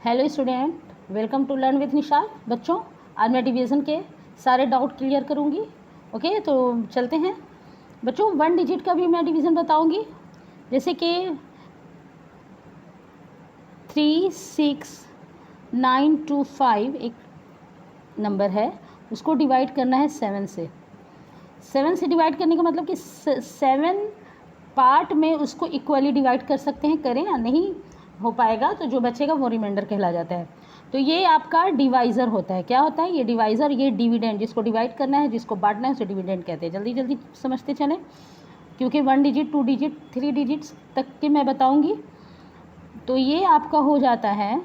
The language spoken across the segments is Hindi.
Hello student, welcome to learn with Nisha. बच्चों, आज मैं डिवीज़न के सारे डाउट क्लियर करूंगी। ओके, तो चलते हैं बच्चों। 1 डिजिट का भी मैं डिवीज़न बताऊंगी। जैसे कि 3, 6, 9, 2, 5 एक नंबर है, उसको डिवाइड करना है 7 से। 7 से डिवाइड करने का मतलब कि 7 पार्ट में उसको इक्वली डिवाइड कर सकते हैं। करें या नहीं हो पाएगा तो जो बचेगा वो रिमाइंडर कहला जाता है। तो ये आपका डिवाइज़र होता है। क्या होता है ये डिवाइज़र? ये डिविडेंड, जिसको डिवाइड करना है, जिसको बांटना है, उसे डिविडेंड कहते हैं। जल्दी जल्दी समझते चलें, क्योंकि 1 डिजिट, 2 डिजिट, 3 डिजिट्स तक के मैं बताऊंगी। तो ये आपका हो जाता है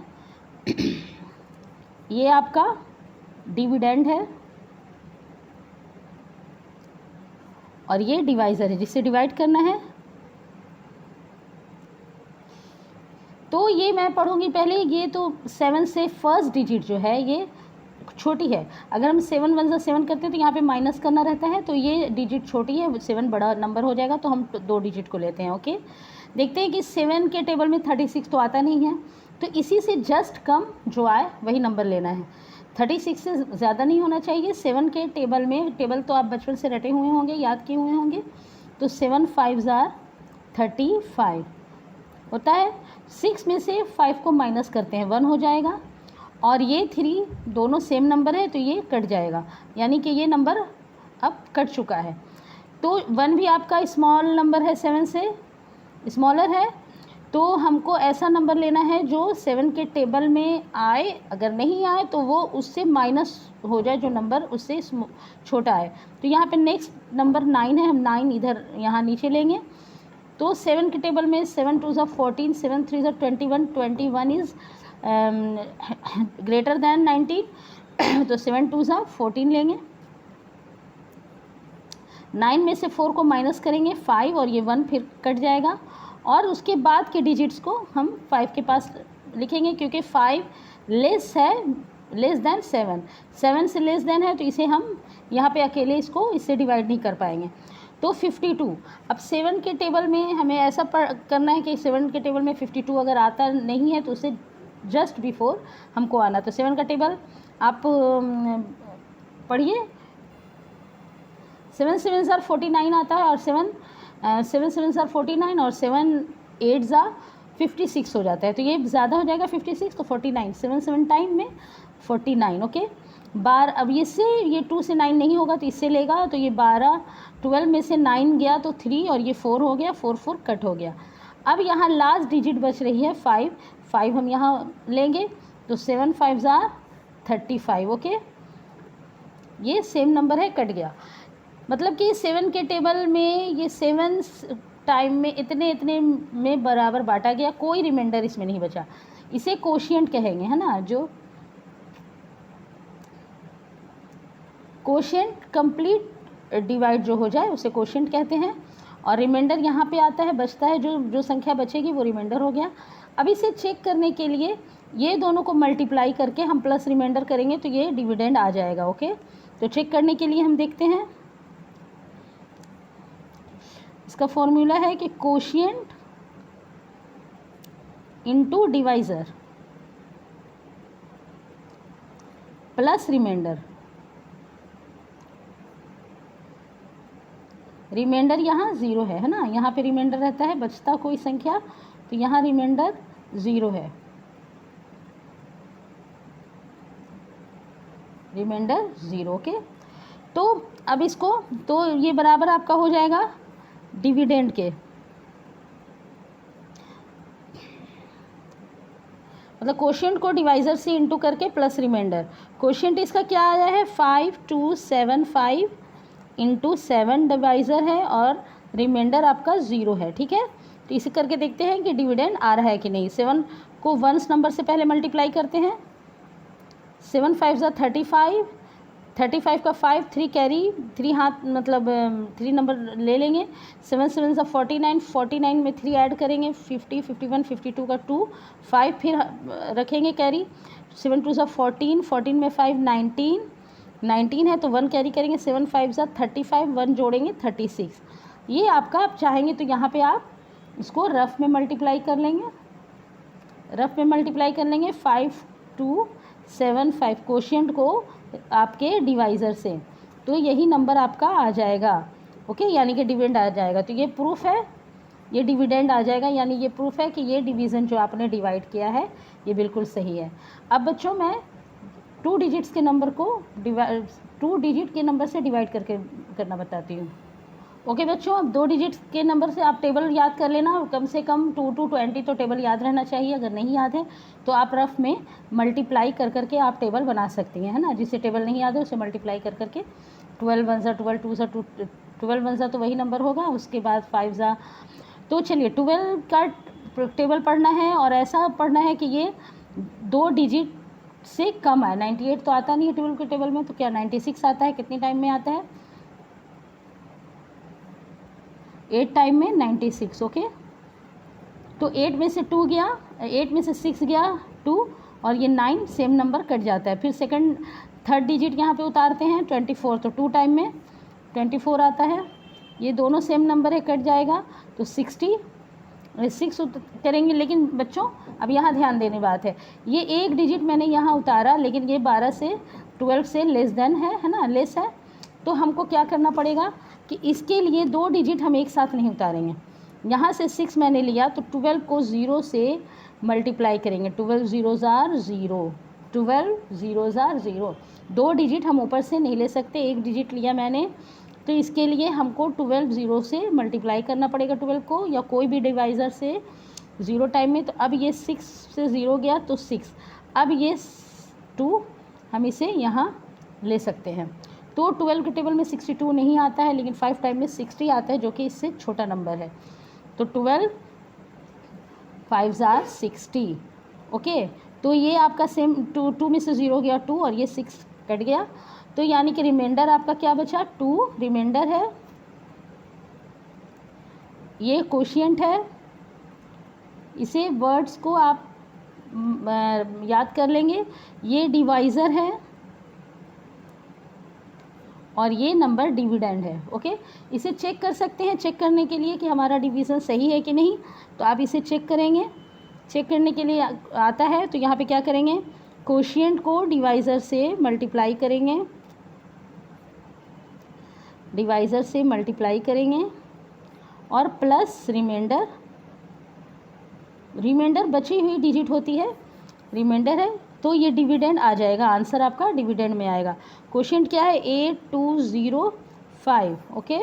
ये आपका डिविडेंड है और ये डिवाइज़र है जिससे डिवाइड करना है। तो ये मैं पढ़ूंगी पहले। ये तो 7 से फर्स्ट डिजिट जो है ये छोटी है। अगर हम 7 1 से 7 करते हैं तो यहाँ पे माइनस करना रहता है, तो ये डिजिट छोटी है, 7 बड़ा नंबर हो जाएगा, तो हम 2 डिजिट को लेते हैं। ओके, देखते हैं कि 7 के टेबल में 36 तो आता नहीं है, तो इसी से जस्ट कम जो आए वही नंबर लेना है। 36 से ज़्यादा नहीं होना चाहिए 7 के टेबल में। टेबल तो आप बचपन से रटे हुए होंगे, याद किए हुए होंगे। तो 7 5 35 होता है। 6 में से 5 को माइनस करते हैं, 1 हो जाएगा, और ये 3 दोनों सेम नंबर है तो ये कट जाएगा, यानी कि ये नंबर अब कट चुका है। तो 1 भी आपका स्मॉल नंबर है, 7 से स्मॉलर है। तो हमको ऐसा नंबर लेना है जो 7 के टेबल में आए। अगर नहीं आए तो वो उससे माइनस हो जाए, जो नंबर उससे छोटा है। तो यहाँ पे नेक्स्ट नंबर 9 है, हम 9 इधर यहाँ नीचे लेंगे। तो 7 के टेबल में 7 2 14, 7 3 21, 21 इज़ ग्रेटर दैन 19। तो 7 2 14 लेंगे। 9 में से 4 को माइनस करेंगे 5, और ये 1 फिर कट जाएगा, और उसके बाद के डिजिट्स को हम 5 के पास लिखेंगे, क्योंकि 5 लेस दैन 7 से लेस दैन है, तो इसे हम यहाँ पे अकेले इससे डिवाइड नहीं कर पाएंगे। तो 52। अब 7 के टेबल में हमें ऐसा करना है कि 7 के टेबल में 52 अगर आता नहीं है तो उसे जस्ट बिफोर हमको आना। तो 7 का टेबल आप पढ़िए। 7 7 49 आता है, और 7 7 49, और 7 8 56 हो जाता है। तो ये ज़्यादा हो जाएगा 56, तो 49, 7 7 टाइम में 49। ओके, अब ये 2 से 9 नहीं होगा तो इससे लेगा, तो ये 12 12 में से 9 गया तो 3, और ये 4 हो गया, 4 4 कट हो गया। अब यहाँ लास्ट डिजिट बच रही है 5 हम यहाँ लेंगे, तो 7 5 35। ओके, ये सेम नंबर है, कट गया। मतलब कि 7 के टेबल में ये 7 टाइम में इतने में बराबर बांटा गया, कोई रिमाइंडर इसमें नहीं बचा। इसे कोशिएंट कहेंगे, है ना। जो कोशिएंट कंप्लीट डिवाइड जो हो जाए उसे कोशिएंट कहते हैं, और रिमाइंडर यहाँ पे आता है, बचता है, जो संख्या बचेगी वो रिमाइंडर हो गया। अब इसे चेक करने के लिए ये दोनों को मल्टीप्लाई करके हम प्लस रिमाइंडर करेंगे तो ये डिविडेंड आ जाएगा। ओके, तो चेक करने के लिए हम देखते हैं। इसका फॉर्मूला है कि quotient into divisor plus remainder. Remainder यहाँ 0 है ना, यहाँ पे रिमाइंडर रहता है, बचता कोई संख्या, तो यहाँ रिमाइंडर 0 है, रिमाइंडर 0। ओके, तो अब इसको, तो ये बराबर आपका हो जाएगा डिविडेंड के, मतलब कोशिएंट को डिवाइज़र से इंटू करके प्लस रिमाइंडर। कोशिएंट इसका क्या आया है 5275 इंटू 7 डिवाइज़र है, और रिमाइंडर आपका 0 है। ठीक है, तो इसे करके देखते हैं कि डिविडेंड आ रहा है कि नहीं। 7 को वंस नंबर से पहले मल्टीप्लाई करते हैं। 7 5 35, 35 का 5, 3 कैरी, 3 हाथ, मतलब 3 नंबर ले लेंगे। 7 7 49, 49 में 3 ऐड करेंगे, 50 51, 52 का 2, 5 फिर रखेंगे कैरी। 7 2 14, 14 में 5 19, 19 है तो 1 कैरी करेंगे। 7 5 35, 1 जोड़ेंगे 36। ये आपका, आप चाहेंगे तो यहाँ पे आप इसको रफ में मल्टीप्लाई कर लेंगे। रफ में मल्टीप्लाई कर लेंगे 5275 कोशिएंट को आपके डिवाइज़र से, तो यही नंबर आपका आ जाएगा। ओके, यानी कि डिविडेंड आ जाएगा। तो ये प्रूफ है, ये डिविडेंड आ जाएगा, यानी ये प्रूफ है कि ये डिवीज़न जो आपने डिवाइड किया है ये बिल्कुल सही है। अब बच्चों मैं 2 डिजिट्स के नंबर को 2 डिजिट के नंबर से डिवाइड करके करना बताती हूँ। ओके बच्चों, अब 2 डिजिट्स के नंबर से आप टेबल याद कर लेना, कम से कम 2 to 20 तो टेबल याद रहना चाहिए। अगर नहीं याद है तो आप रफ में मल्टीप्लाई कर करके आप टेबल बना सकती हैं, है ना। जिसे टेबल नहीं याद है उसे मल्टीप्लाई कर करके 12 1 ज़ा 12 2 ज़ा 12 1 ज़ा तो वही नंबर होगा, उसके बाद 5 ज़ा। तो चलिए 12 का टेबल पढ़ना है और ऐसा पढ़ना है कि ये 2 डिजिट से कम आए। 98 तो आता नहीं है 12 के टेबल में, तो क्या 96 आता है? कितने टाइम में आता है? 8 टाइम में 96। ओके, तो 8 में से 2 गया, 8 में से 6 गया 2, और ये 9 सेम नंबर कट जाता है। फिर सेकंड थर्ड डिजिट यहाँ पे उतारते हैं 24, तो 2 टाइम में 24 आता है। ये दोनों सेम नंबर है, कट जाएगा तो 66 करेंगे। लेकिन बच्चों अब यहाँ ध्यान देने बात है, ये एक डिजिट मैंने यहाँ उतारा, लेकिन ये 12 से 12 से लेस देन है ना, लेस है। तो हमको क्या करना पड़ेगा कि इसके लिए 2 डिजिट हम एक साथ नहीं उतारेंगे। यहाँ से 6 मैंने लिया तो 12 को 0 से मल्टीप्लाई करेंगे। 12 0 ज़ार 0, 12 0 ज़ार 0। 2 डिजिट हम ऊपर से नहीं ले सकते, एक डिजिट लिया मैंने, तो इसके लिए हमको 12 0 से मल्टीप्लाई करना पड़ेगा 12 को, या कोई भी डिवाइज़र से 0 टाइम में। तो अब ये 6 से 0 गया तो 6, अब ये 2 हम इसे यहाँ ले सकते हैं। तो 12 के टेबल में 62 नहीं आता है, लेकिन 5 टाइम में 60 आता है, जो कि इससे छोटा नंबर है। तो 12 5 ज़ार 60। ओके, तो ये आपका सेम 2 में से 0 गया 2, और ये 6 कट गया, तो यानी कि रिमाइंडर आपका क्या बचा? 2 रिमाइंडर है। ये कोशिएंट है, इसे वर्ड्स को आप याद कर लेंगे। ये डिवाइज़र है और ये नंबर डिविडेंड है। ओके, इसे चेक कर सकते हैं, चेक करने के लिए कि हमारा डिवीज़न सही है कि नहीं। तो आप इसे चेक करेंगे, चेक करने के लिए आता है तो यहाँ पे क्या करेंगे, कोशिएंट को डिवाइज़र से मल्टीप्लाई करेंगे, डिवाइज़र से मल्टीप्लाई करेंगे, और प्लस रिमाइंडर, रिमाइंडर बची हुई डिजिट होती है, रिमाइंडर है, तो ये डिविडेंड आ जाएगा, आंसर आपका डिविडेंड में आएगा। कोशिएंट क्या है? 8205। ओके,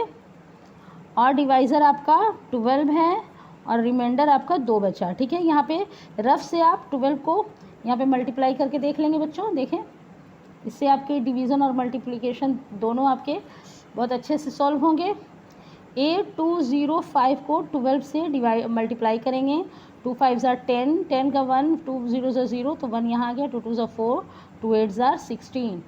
और डिवाइज़र आपका 12 है और रिमाइंडर आपका 2 बचा। ठीक है, यहाँ पे रफ से आप 12 को यहाँ पे मल्टीप्लाई करके देख लेंगे बच्चों, देखें, इससे आपके डिवीज़न और मल्टीप्लिकेशन दोनों आपके बहुत अच्छे से सॉल्व होंगे। 8205 को 12 से मल्टीप्लाई करेंगे। 2 5 ज़ार 10, 10 का 1, 2 0 ज़ार 0, तो 1 यहाँ आ गया, 2 2 ज़ार 4, 2 8 ज़ार 16,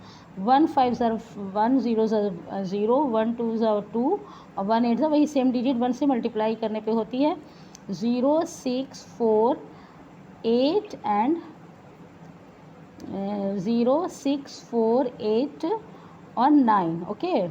1 5 ज़ार 1, 0 ज़ार 0, 1 2 ज़ार 2, और 1 8 ज़ार, वही सेम डिजिट 1 से मल्टीप्लाई करने पे होती है। 0 6 4 8 एंड 0 6 4 8 और 9। ओके,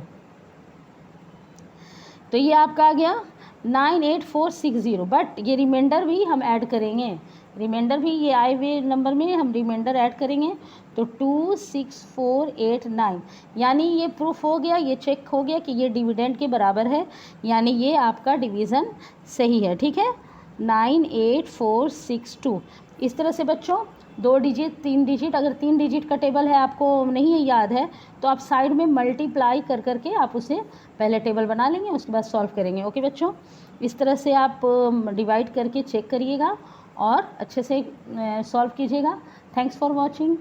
तो ये आपका आ गया 98460। बट ये रिमाइंडर भी हम ऐड करेंगे, रिमाइंडर भी ये आए हुए नंबर में हम रिमाइंडर ऐड करेंगे, तो 26489, यानी ये प्रूफ हो गया, ये चेक हो गया कि ये डिविडेंड के बराबर है, यानी ये आपका डिवीज़न सही है। ठीक है, 98462। इस तरह से बच्चों 2 डिजिट 3 डिजिट, अगर 3 डिजिट का टेबल है आपको नहीं याद है तो आप साइड में मल्टीप्लाई कर करके आप उसे पहले टेबल बना लेंगे, उसके बाद सॉल्व करेंगे। ओके बच्चों, इस तरह से आप डिवाइड करके चेक करिएगा और अच्छे से सॉल्व कीजिएगा। Thanks for watching.